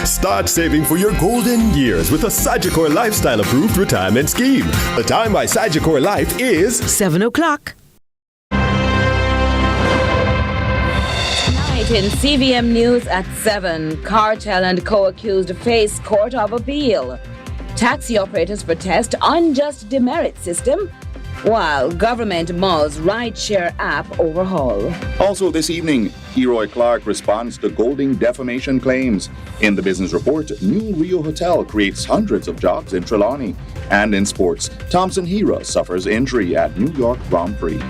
Start saving for your golden years with a Sagicor Lifestyle Approved Retirement Scheme. The time by Sagicor Life is 7 o'clock. Tonight in CVM News at 7, Kartel and co-accused face Court of Appeal. Taxi operators protest unjust demerit system, while government mulls rideshare app overhaul. Also this evening, Eroy Clark responds to Golding defamation claims. In the business report, new Rio Hotel creates hundreds of jobs in Trelawney. And in sports, Thompson Hera suffers injury at New York Grand Prix.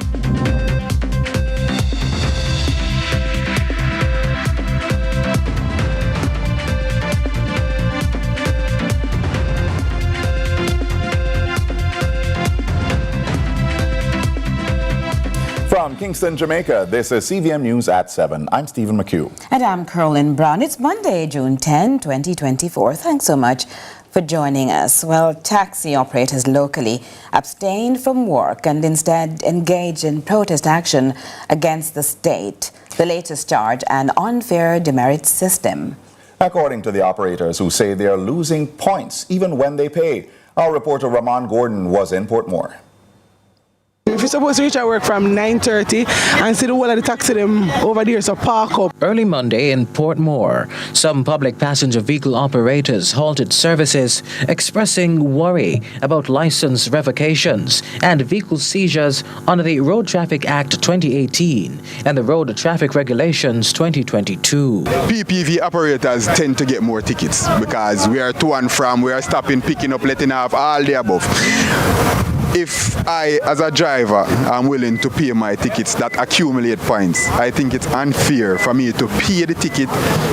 From Kingston, Jamaica, this is CVM News at 7. I'm Stephen McHugh. And I'm Caroline Brown. It's Monday, June 10, 2024. Thanks so much for joining us. Well, taxi operators locally abstained from work and instead engaged in protest action against the state. The latest charge, an unfair demerit system. According to the operators who say they are losing points even when they pay. Our reporter Ramon Gordon was in Portmore. If you're supposed to reach at work from 9:30 and see the whole of the taxi them over there, so park up. Early Monday in Portmore, some public passenger vehicle operators halted services, expressing worry about license revocations and vehicle seizures under the Road Traffic Act 2018 and the Road Traffic Regulations 2022. PPV operators tend to get more tickets because we are to and from, we are stopping, picking up, letting off, all the above. If I, as a driver, am willing to pay my tickets that accumulate points, I think it's unfair for me to pay the ticket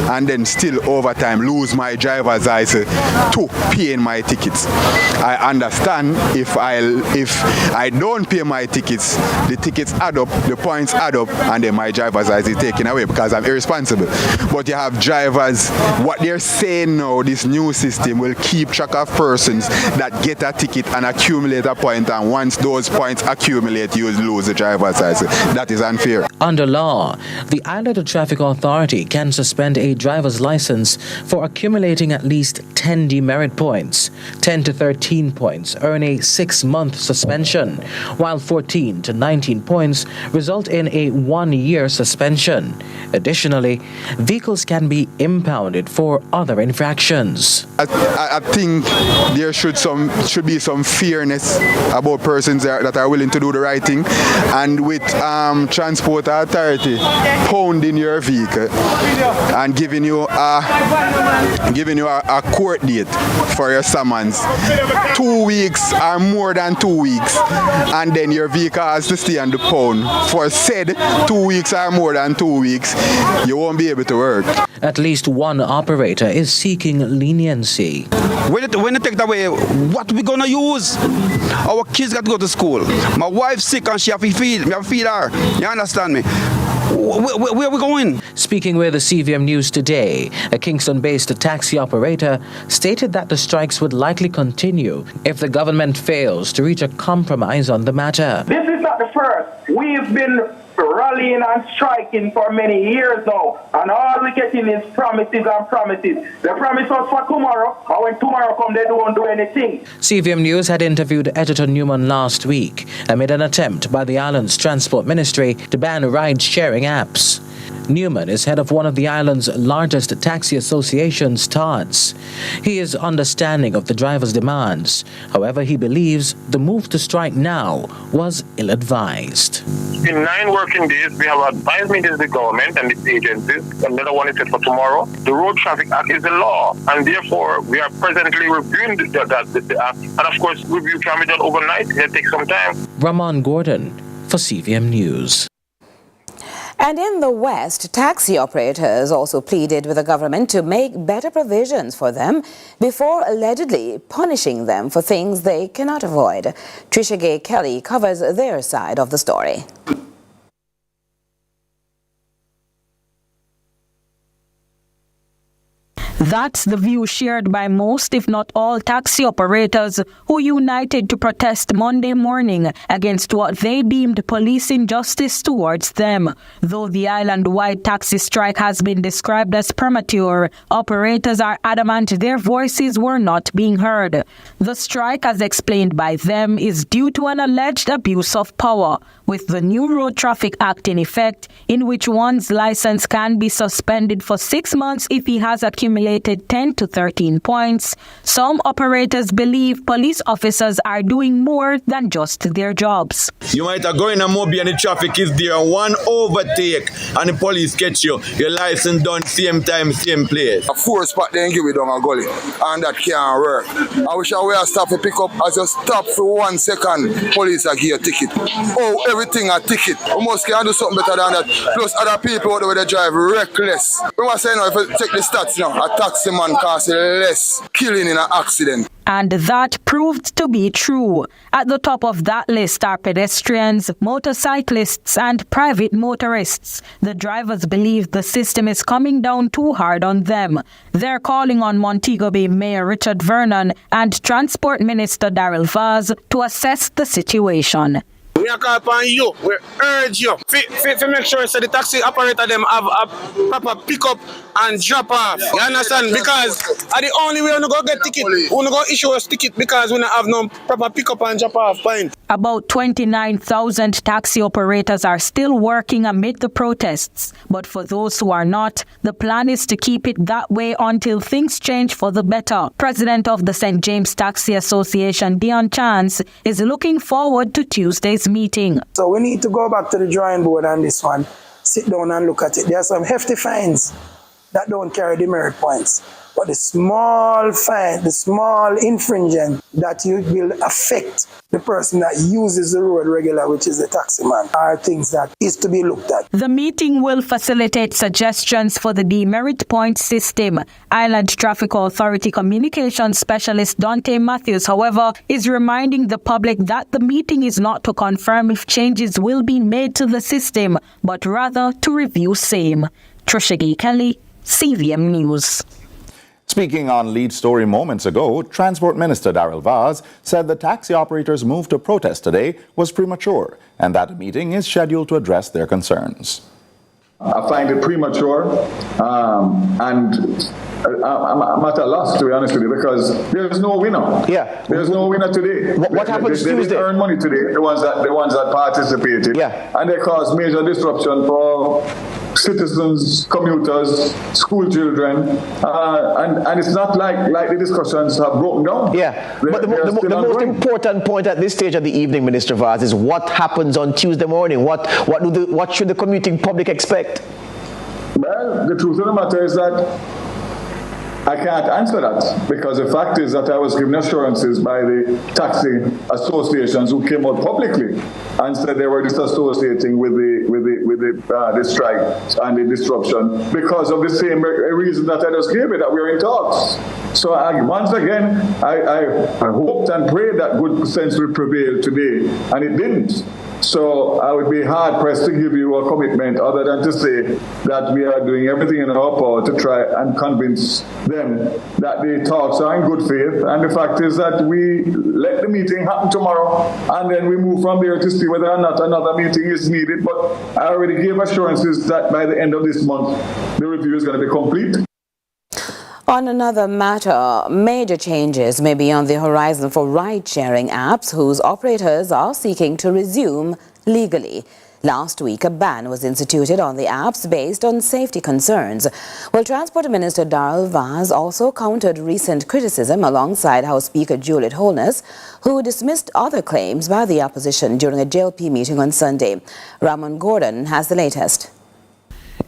and then still over time lose my driver's license to paying my tickets. I understand if I don't pay my tickets, the tickets add up, the points add up, and then my driver's license is taken away because I'm irresponsible. But you have drivers, what they're saying now, this new system will keep track of persons that get a ticket and accumulate a point, and once those points accumulate, you lose the driver's license. That is unfair. Under law, the Islander Traffic Authority can suspend a driver's license for accumulating at least 10 demerit points. 10 to 13 points earn a 6-month suspension, while 14 to 19 points result in a 1-year suspension. Additionally, vehicles can be impounded for other infractions. I think there should be some fairness about persons that are willing to do the right thing, and with transport authority pounding your vehicle and giving you a court date for your summons 2 weeks or more than 2 weeks, and then your vehicle has to stay on the pound for said 2 weeks or more than 2 weeks, you won't be able to work. At least one operator is seeking leniency. When you take that away, what we gonna use? Our kids got to go to school. My wife's sick and she have to feed. Me have to feed her. You understand me? Where are we going? Speaking with the CVM News today, a Kingston-based taxi operator stated that the strikes would likely continue if the government fails to reach a compromise on the matter. This is not the first. We've been rallying and striking for many years now, and all we're getting is promises and promises. They promise us for tomorrow, and when tomorrow comes, they don't do anything. CVM News had interviewed Editor Newman last week amid an attempt by the island's transport ministry to ban ride-sharing apps. Newman is head of one of the island's largest taxi associations, TODS. He is understanding of the drivers' demands. However, he believes the move to strike now was ill-advised. In 9 working days, we have advised meetings with the government and its agencies. Another one is set for tomorrow. The Road Traffic Act is a law, and therefore we are presently reviewing the act. And of course, review can be done overnight. It takes some time. Ramon Gordon for CVM News. And in the West, taxi operators also pleaded with the government to make better provisions for them before allegedly punishing them for things they cannot avoid. Trisha Gay Kelly covers their side of the story. That's the view shared by most, if not all, taxi operators who united to protest Monday morning against what they deemed police injustice towards them. Though the island-wide taxi strike has been described as premature, operators are adamant their voices were not being heard. The strike, as explained by them, is due to an alleged abuse of power, with the new Road Traffic Act in effect, in which one's license can be suspended for 6 months if he has accumulated 10 to 13 points. Some operators believe police officers are doing more than just their jobs. You might have going a mobile and the traffic is there, one overtake and the police catch you. Your license done same time, same place. A 4 spot then give it down a gully, and that can't work. I wish I would stop to pick up. I just stop for 1 second, police are give you a ticket. Oh, everything a ticket. Almost can do something better than that. Plus other people out there they drive reckless. We must say now, if you take the stats now, a taxi man costs less killing in an accident. And that proved to be true. At the top of that list are pedestrians, motorcyclists, and private motorists. The drivers believe the system is coming down too hard on them. They're calling on Montego Bay Mayor Richard Vernon and Transport Minister Darrell Vybz to assess the situation. We are calling upon you, we urge you to make sure so the taxi operator them have a proper pick up and drop off. You understand? Because the only way we go get ticket, we go issue us ticket because we don't have no proper pick up and drop off point. About 29,000 taxi operators are still working amid the protests. But for those who are not, the plan is to keep it that way until things change for the better. President of the St. James Taxi Association, Dion Chance, is looking forward to Tuesday's meeting. So we need to go back to the drawing board on this one, sit down and look at it. There are some hefty fines that don't carry demerit points. But the small fine, the small infringement that will affect the person that uses the road regular, which is the taxi man, are things that is to be looked at. The meeting will facilitate suggestions for the demerit point system. Island Traffic Authority Communications Specialist Dante Matthews, however, is reminding the public that the meeting is not to confirm if changes will be made to the system, but rather to review same. Trisha Kelly, CVM News. Speaking on lead story moments ago, Transport Minister Darrell Vybz said the taxi operators' move to protest today was premature and that a meeting is scheduled to address their concerns. I find it premature and I'm at a loss, to be honest with you, because there's no winner. Yeah. There's no winner today. What happens Tuesday? They didn't earn money today, the ones that participated. Yeah. And they caused major disruption for citizens, commuters, school children, and it's not like the discussions have broken down. Yeah, but the most important point at this stage of the evening, Minister Vybz, is what happens on Tuesday morning. What should the commuting public expect? Well, the truth of the matter is that I can't answer that, because the fact is that I was given assurances by the taxi associations who came out publicly and said they were disassociating with the strike and the disruption because of the same reason that I just gave it, that we are in talks. So once again, I hoped and prayed that good sense would prevail today, and it didn't. So I would be hard-pressed to give you a commitment other than to say that we are doing everything in our power to try and convince them that the talks are in good faith. And the fact is that we let the meeting happen tomorrow, and then we move from there to see whether or not another meeting is needed. But I already gave assurances that by the end of this month, the review is going to be complete. On another matter, major changes may be on the horizon for ride-sharing apps whose operators are seeking to resume legally. Last week, a ban was instituted on the apps based on safety concerns. Well, Transport Minister Darrell Vybz also countered recent criticism alongside House Speaker Juliet Holness, who dismissed other claims by the opposition during a JLP meeting on Sunday. Ramon Gordon has the latest.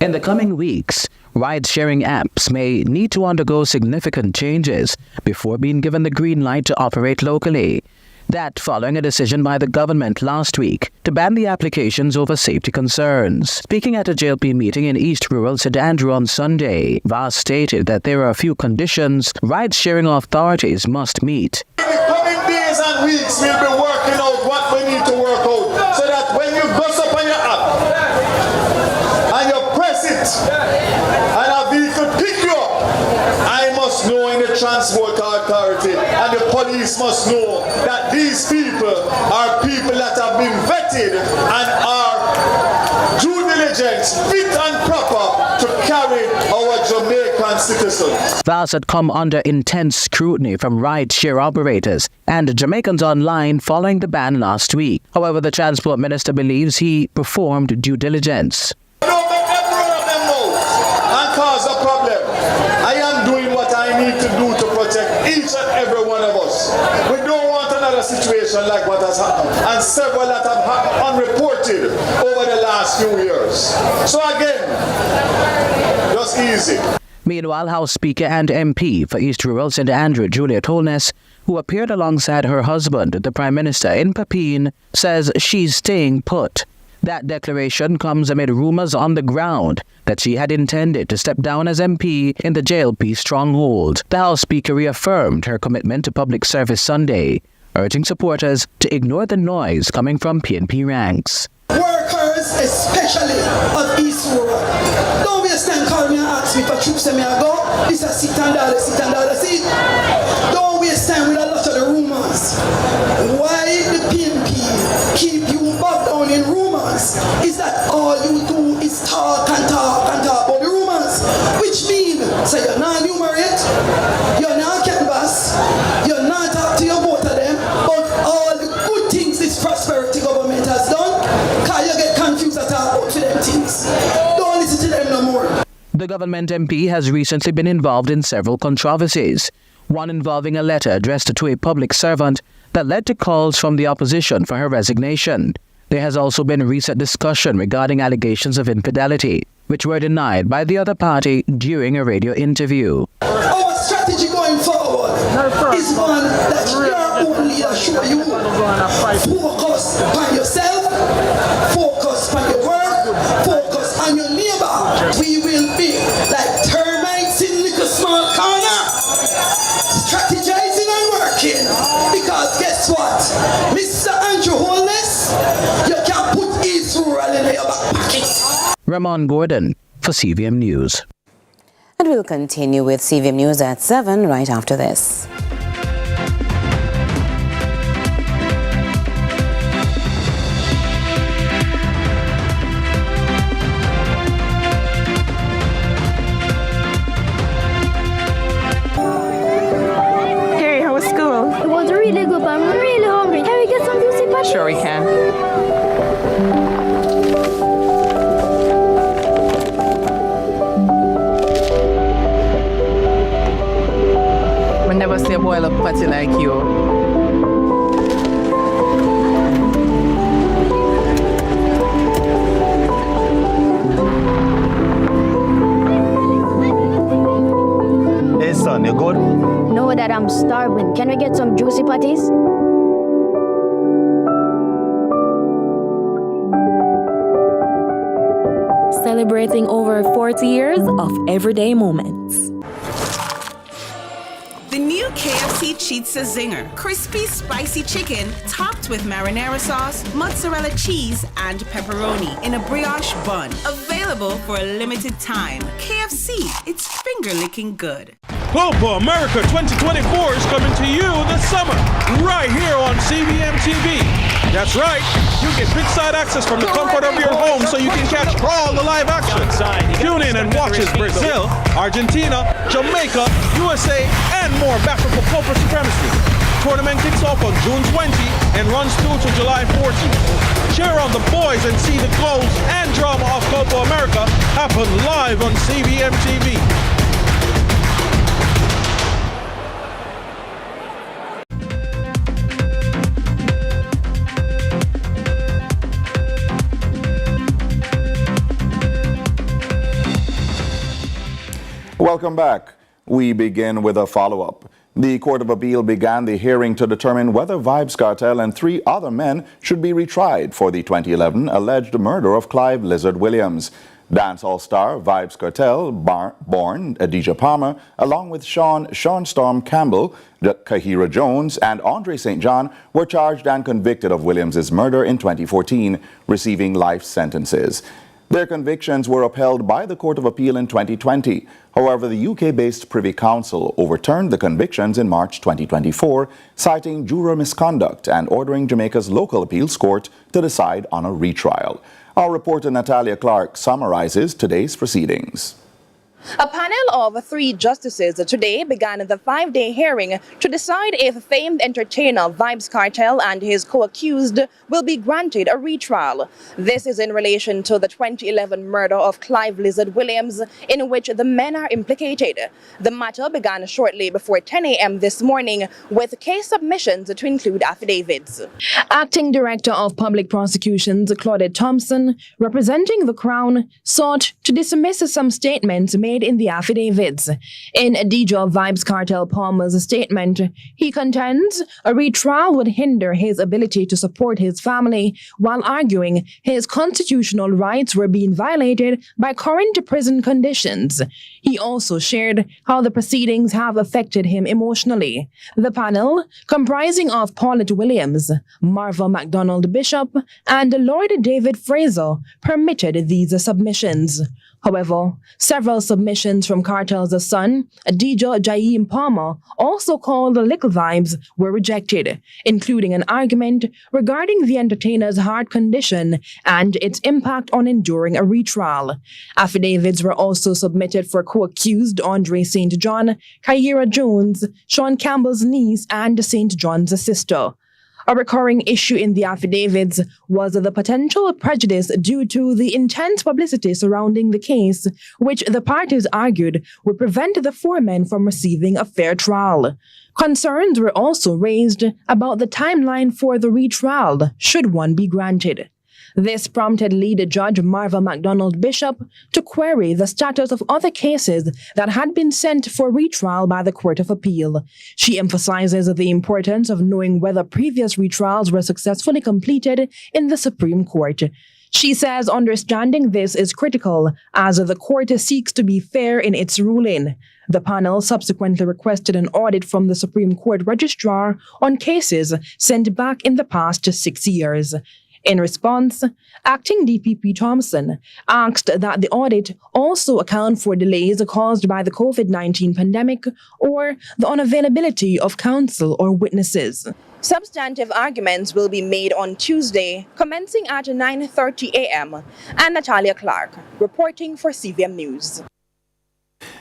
In the coming weeks, ride-sharing apps may need to undergo significant changes before being given the green light to operate locally. That following a decision by the government last week to ban the applications over safety concerns. Speaking at a JLP meeting in East Rural St. Andrew on Sunday, Vybz stated that there are a few conditions ride-sharing authorities must meet. In the coming days and weeks, we'll be working out what we need to work out so that when you go up on your app and you press it and a vehicle pick you up, I must know in the Transport Authority and the police must know that these people are people that have been vetted and are due diligence, fit and proper to carry our Jamaican citizens. Vybz had come under intense scrutiny from ride-share operators and Jamaicans online following the ban last week. However, the Transport Minister believes he performed due diligence. Don't make every one of them know and cause a problem. I am doing what I need to do to protect each and every one of us. We don't want another situation like what has happened and several that have happened unreported over the last few years. So again, just easy. Meanwhile, House Speaker and MP for East Rural St. Andrew, Juliet Holness, who appeared alongside her husband, the Prime Minister, in Papine, says she's staying put. That declaration comes amid rumours on the ground that she had intended to step down as MP in the JLP stronghold. The House Speaker reaffirmed her commitment to public service Sunday, urging supporters to ignore the noise coming from PNP ranks. Workers, especially of East Rural, don't waste time calling me and ask me for troops and me I go. This is sit and dollar, see. Don't waste time with a lot of the rumours. Why the PNP keep you bogged down in rumours is that all you do is talk about the rumours, which means so you're not numerate, you're not canvas, you're not talk to your vote of them, but all the good things this prosperity government has done, because you get confused at all about them things. Don't listen to them no more. The government MP has recently been involved in several controversies, one involving a letter addressed to a public servant that led to calls from the opposition for her resignation. There has also been recent discussion regarding allegations of infidelity, which were denied by the other party during a radio interview. Our strategy going forward is one that your own leader show you. Focus on yourself, focus on your work, focus on your neighbor. We will be like termites in little small corner, strategizing and working. Because guess what? Mr. Andrew Holness, you can put East Rural in your back pocket. Ramon Gordon for CVM News. And we'll continue with CVM News at 7 right after this. Hey, how was school? It was really good, but I'm really hungry. Can we get some juicy pasta? Sure we can. Never see a boil up patty like you. Hey son, you good? No, Dad, I'm starving. Can we get some juicy patties? Celebrating over 40 years of everyday moments. The new KFC Chizza Zinger. Crispy, spicy chicken topped with marinara sauce, mozzarella cheese, and pepperoni in a brioche bun. Available for a limited time. KFC, it's finger-licking good. Copa America 2024 is coming to you this summer, right here on CVM TV. That's right, you get big-side access from the comfort of your home so you can catch all the live action. Tune in and watch as Brazil, Argentina, Jamaica, USA, and more battle for Copa Supremacy. Tournament kicks off on June 20 and runs through to July 14. Cheer on the boys and see the goals and drama of Copa America happen live on CVM TV. Welcome back. We begin with a follow-up. The Court of Appeal began the hearing to determine whether Vybz Kartel and 3 other men should be retried for the 2011 alleged murder of Clive Lizard Williams. Dancehall star Vybz Kartel, born Adidja Palmer, along with Sean Storm Campbell, Kahira Jones, and Andre St. John were charged and convicted of Williams' murder in 2014, receiving life sentences. Their convictions were upheld by the Court of Appeal in 2020. However, the UK-based Privy Council overturned the convictions in March 2024, citing juror misconduct and ordering Jamaica's local appeals court to decide on a retrial. Our reporter Natalia Clark summarizes today's proceedings. A panel of 3 justices today began the 5-day hearing to decide if famed entertainer Vybz Kartel and his co-accused will be granted a retrial. This is in relation to the 2011 murder of Clive Lizard Williams, in which the men are implicated. The matter began shortly before 10 a.m. this morning with case submissions to include affidavits. Acting Director of Public Prosecutions Claudette Thompson, representing the Crown, sought to dismiss some statements made in the affidavits. In DJ Vybz Kartel Palmer's statement, he contends a retrial would hinder his ability to support his family, while arguing his constitutional rights were being violated by current prison conditions. He also shared how the proceedings have affected him emotionally. The panel, comprising of Paulette Williams, Marva MacDonald Bishop, and Lord David Fraser, permitted these submissions. However, several submissions from Kartel's son, DJ Jaim Palmer, also called Little Vybz, were rejected, including an argument regarding the entertainer's heart condition and its impact on enduring a retrial. Affidavits were also submitted for co-accused Andre St. John, Kyra Jones, Sean Campbell's niece, and St. John's sister. A recurring issue in the affidavits was the potential prejudice due to the intense publicity surrounding the case, which the parties argued would prevent the 4 men from receiving a fair trial. Concerns were also raised about the timeline for the retrial, should one be granted. This prompted lead judge Marva MacDonald Bishop to query the status of other cases that had been sent for retrial by the Court of Appeal. She emphasizes the importance of knowing whether previous retrials were successfully completed in the Supreme Court. She says understanding this is critical as the court seeks to be fair in its ruling. The panel subsequently requested an audit from the Supreme Court Registrar on cases sent back in the past 6 years. In response, Acting DPP Thompson asked that the audit also account for delays caused by the COVID-19 pandemic or the unavailability of counsel or witnesses. Substantive arguments will be made on Tuesday, commencing at 9:30 a.m. And Natalia Clark, reporting for CVM News.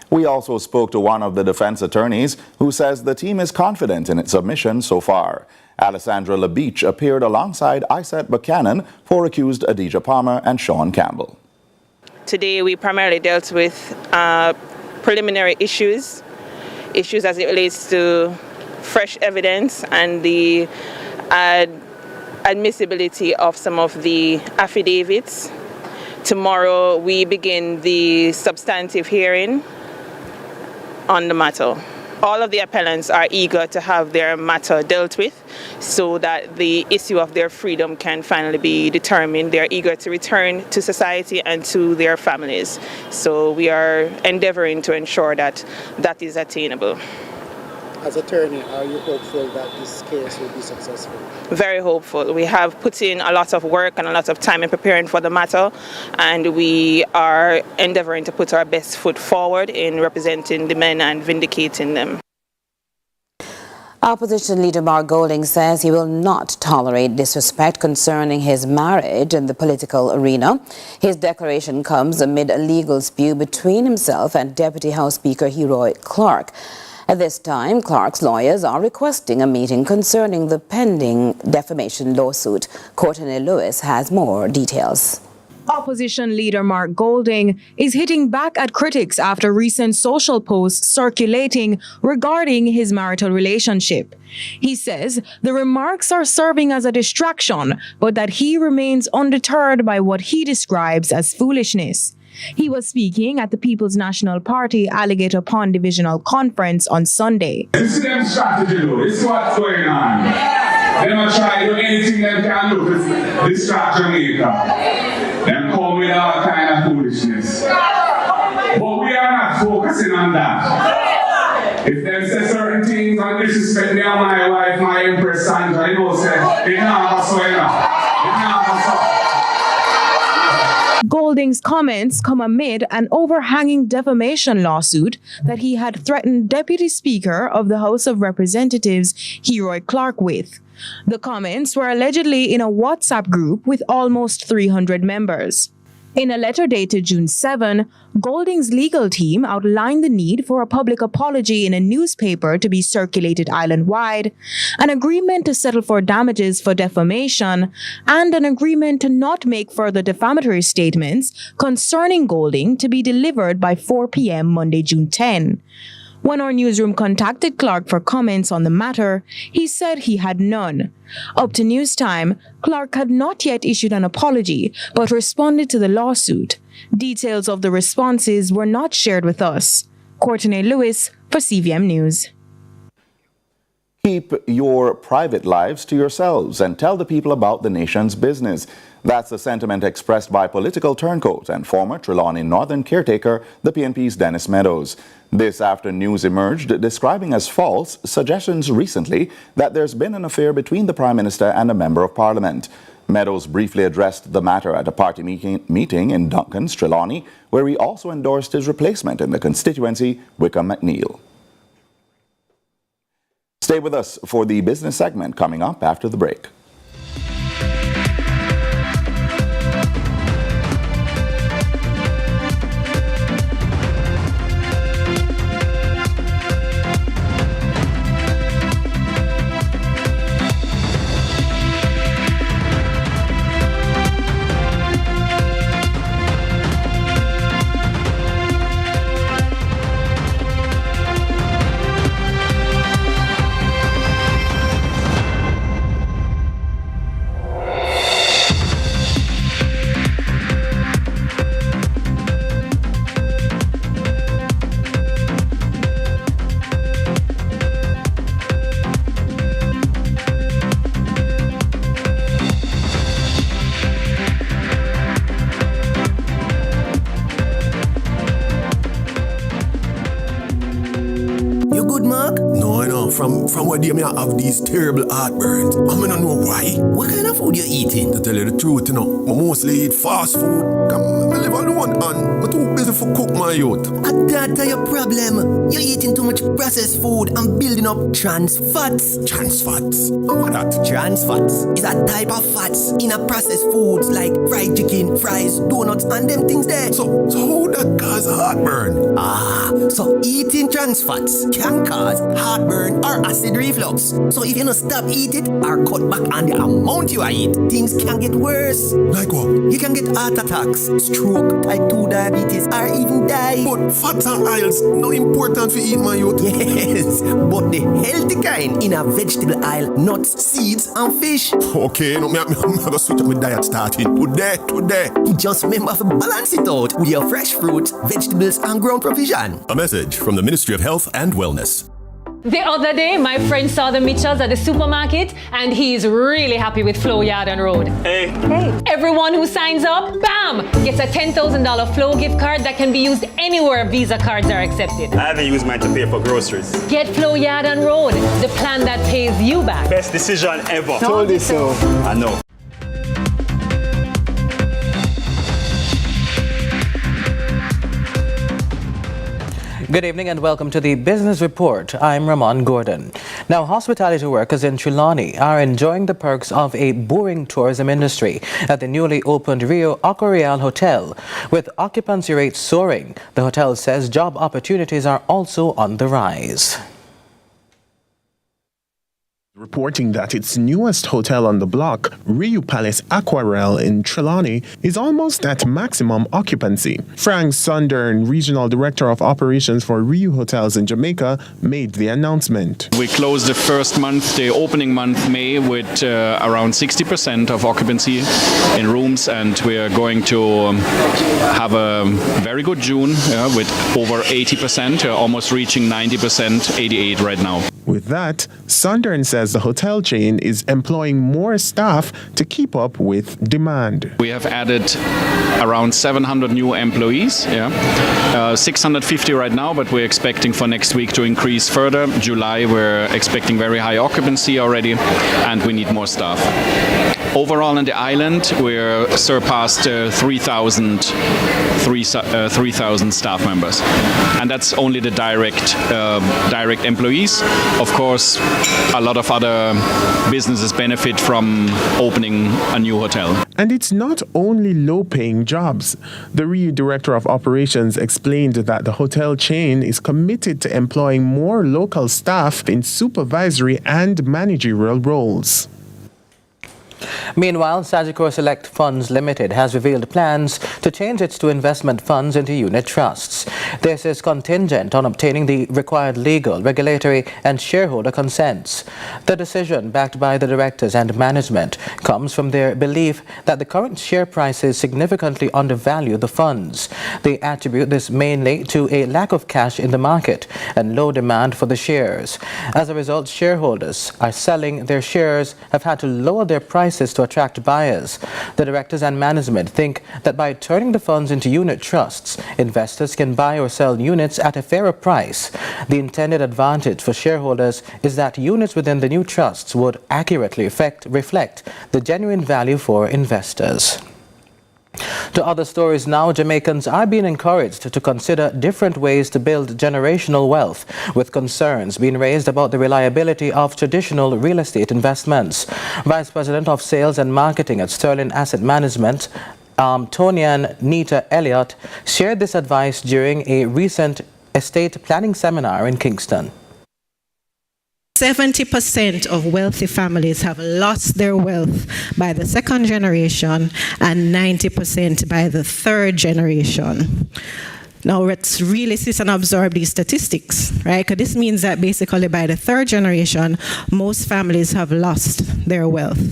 We also spoke to one of the defense attorneys who says the team is confident in its submission so far. Alessandra LaBeach appeared alongside Isette Buchanan for accused Adidja Palmer and Sean Campbell. Today we primarily dealt with preliminary issues as it relates to fresh evidence and the admissibility of some of the affidavits. Tomorrow we begin the substantive hearing on the matter. All of the appellants are eager to have their matter dealt with so that the issue of their freedom can finally be determined. They're eager to return to society and to their families. So we are endeavoring to ensure that that is attainable. As attorney, are you hopeful that this case will be successful? Very hopeful. We have put in a lot of work and a lot of time in preparing for the matter, and we are endeavoring to put our best foot forward in representing the men and vindicating them. Opposition leader Mark Golding says he will not tolerate disrespect concerning his marriage in the political arena. His declaration comes amid a legal spew between himself and Deputy House Speaker Heroy Clark. At this time, Clark's lawyers are requesting a meeting concerning the pending defamation lawsuit. Courtney Lewis has more details. Opposition leader Mark Golding is hitting back at critics after recent social posts circulating regarding his marital relationship. He says the remarks are serving as a distraction, but that he remains undeterred by what he describes as foolishness. He was speaking at the People's National Party Alligator Pond Divisional Conference on Sunday. This is them strategy, though. This is what's going on. Them are trying to do anything they can do to distract Jamaica. Them come with all kind of foolishness. But we are not focusing on that. If them say certain things and disrespect me and my wife, my Empress Sandra, you know, say, they not so enough. Golding Golding's comments come amid an overhanging defamation lawsuit that he had threatened Deputy Speaker of the House of Representatives, Heroy Clark, with. The comments were allegedly in a WhatsApp group with almost 300 members. In a letter dated June 7, Golding's legal team outlined the need for a public apology in a newspaper to be circulated island-wide, an agreement to settle for damages for defamation, and an agreement to not make further defamatory statements concerning Golding to be delivered by 4 p.m. Monday, June 10. When our newsroom contacted Clark for comments on the matter, he said he had none. Up to news time, Clark had not yet issued an apology, but responded to the lawsuit. Details of the responses were not shared with us. Courtney Lewis for CVM News. Keep your private lives to yourselves and tell the people about the nation's business. That's the sentiment expressed by political turncoat and former Trelawney Northern caretaker, the PNP's Dennis Meadows. This after news emerged describing as false suggestions recently that there's been an affair between the Prime Minister and a Member of Parliament. Meadows briefly addressed the matter at a party meeting in Duncan's, Trelawney, where he also endorsed his replacement in the constituency, Wickham McNeil. Stay with us for the business segment coming up after the break. From what day me have these terrible heartburns. I don't know why. What kind of food you eating? To tell you the truth, I mostly eat fast food. I live alone and I'm too busy for cook my youth. That's your problem. You're eating too much processed food and building up trans fats. Trans fats? What that? Trans fats is a type of fats in a processed foods like fried chicken, fries, donuts, and them things there. So how that cause heartburn? So eating trans fats can cause heartburn or acid reflux. So if you don't stop eat it or cut back on the amount you eat, things can get worse. Like what? You can get heart attacks, stroke, type 2 diabetes, or even die. But fats and oils no important for eat my youth. Yes, but the healthy kind in a vegetable aisle, nuts, seeds, and fish. Okay, no, I'm gonna switch up my diet starting today. Just remember to balance it out with your fresh fruits, vegetables, and ground provision. A message from the Ministry of Health and Wellness. The other day, my friend saw the Mitchells at the supermarket and he's really happy with Flow Yard and Road. Hey. Everyone who signs up, bam, gets a $10,000 Flow gift card that can be used anywhere Visa cards are accepted. I haven't used mine to pay for groceries. Get Flow Yard and Road, the plan that pays you back. Best decision ever. Told you so. I know. Good evening and welcome to the Business Report. I'm Ramon Gordon. Now, hospitality workers in Trelawney are enjoying the perks of a booming tourism industry at the newly opened Rio Aquareal Hotel. With occupancy rates soaring, the hotel says job opportunities are also on the rise. Reporting that its newest hotel on the block, Rio Palace Aquarel in Trelawney, is almost at maximum occupancy. Frank Sundern, Regional Director of Operations for Rio Hotels in Jamaica, made the announcement. We closed the first month, the opening month, May, with around 60% of occupancy in rooms, and we are going to have a very good June with over 80%, almost reaching 90%, 88 right now. With that, Sundern says the hotel chain is employing more staff to keep up with demand. We have added around 700 new employees, 650 right now, but we're expecting for next week to increase further. July, we're expecting very high occupancy already, and we need more staff. Overall on the island, we're surpassed 3,000 staff members. And that's only the direct employees. Of course, a lot of other businesses benefit from opening a new hotel. And it's not only low-paying jobs. The RIU Director of Operations explained that the hotel chain is committed to employing more local staff in supervisory and managerial roles. Meanwhile, Sagicor Select Funds Limited has revealed plans to change its two investment funds into unit trusts. This is contingent on obtaining the required legal, regulatory and shareholder consents. The decision, backed by the directors and management, comes from their belief that the current share prices significantly undervalue the funds. They attribute this mainly to a lack of cash in the market and low demand for the shares. As a result, shareholders are selling their shares, have had to lower their prices to attract buyers. The directors and management think that by turning the funds into unit trusts, investors can buy or sell units at a fairer price. The intended advantage for shareholders is that units within the new trusts would accurately reflect the genuine value for investors. To other stories now, Jamaicans are being encouraged to consider different ways to build generational wealth, with concerns being raised about the reliability of traditional real estate investments. Vice President of Sales and Marketing at Sterling Asset Management, Tonian Nita Elliott, shared this advice during a recent estate planning seminar in Kingston. 70% of wealthy families have lost their wealth by the second generation and 90% by the third generation. Now let's really sit and absorb these statistics, right? Because this means that basically by the third generation, most families have lost their wealth.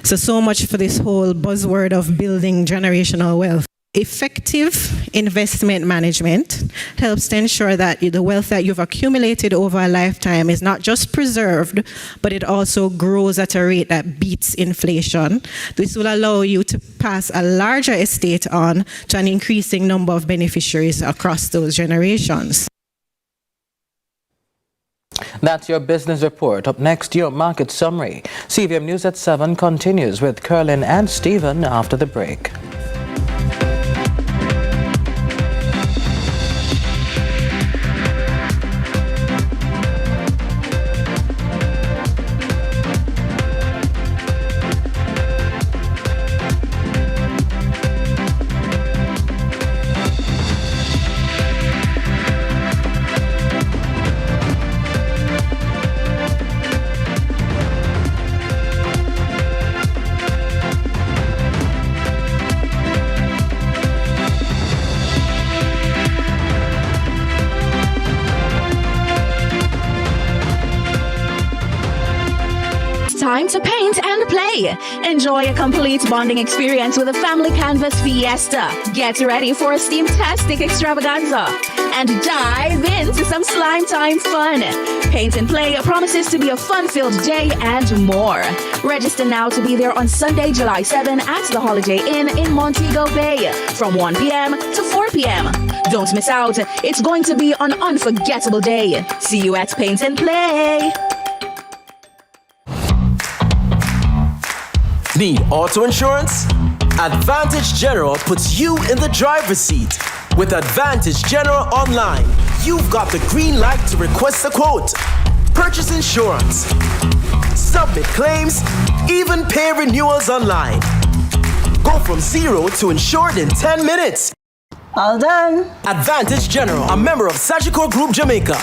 So much for this whole buzzword of building generational wealth. Effective investment management helps to ensure that the wealth that you've accumulated over a lifetime is not just preserved, but it also grows at a rate that beats inflation. This will allow you to pass a larger estate on to an increasing number of beneficiaries across those generations. That's your business report. Up next, your market summary. CVM News at 7 continues with Curlin and Stephen after the break. Time to paint and play. Enjoy a complete bonding experience with a family canvas fiesta. Get ready for a steam-tastic extravaganza and dive into some slime time fun. Paint and Play promises to be a fun-filled day and more. Register now to be there on Sunday, July 7 at the Holiday Inn in Montego Bay from 1 p.m. to 4 p.m. Don't miss out. It's going to be an unforgettable day. See you at Paint and Play. Need auto insurance? Advantage General puts you in the driver's seat. With Advantage General Online, you've got the green light to request a quote, purchase insurance, submit claims, even pay renewals online. Go from zero to insured in 10 minutes. All done. Advantage General, a member of Sagicor Group Jamaica.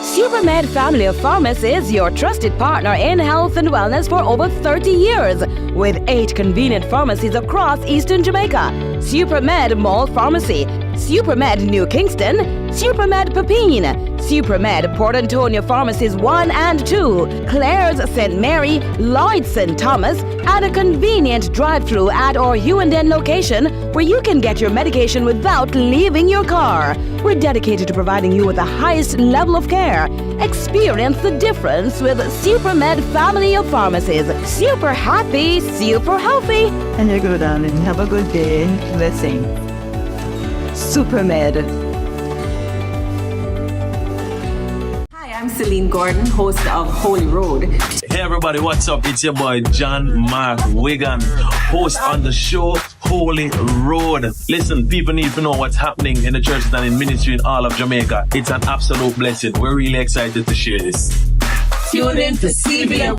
SuperMed Family of Pharmacies, your trusted partner in health and wellness for over 30 years. With 8 convenient pharmacies across Eastern Jamaica. SuperMed Mall Pharmacy, SuperMed New Kingston, SuperMed Pepine, SuperMed Port Antonio Pharmacies 1 and 2, Claire's St. Mary, Lloyd's St. Thomas, and a convenient drive-through at our Hughenden location where you can get your medication without leaving your car. We're dedicated to providing you with the highest level of care. Experience the difference with SuperMed Family of Pharmacies. Super happy, super healthy. And you go, darling. Have a good day. Blessing. SuperMed. I'm Celine Gordon, host of Holy Road. Hey everybody, what's up? It's your boy John Mark Wigan, host on the show Holy Road. Listen, people need to know what's happening in the churches and in ministry in all of Jamaica. It's an absolute blessing. We're really excited to share this. Tune in for CVM.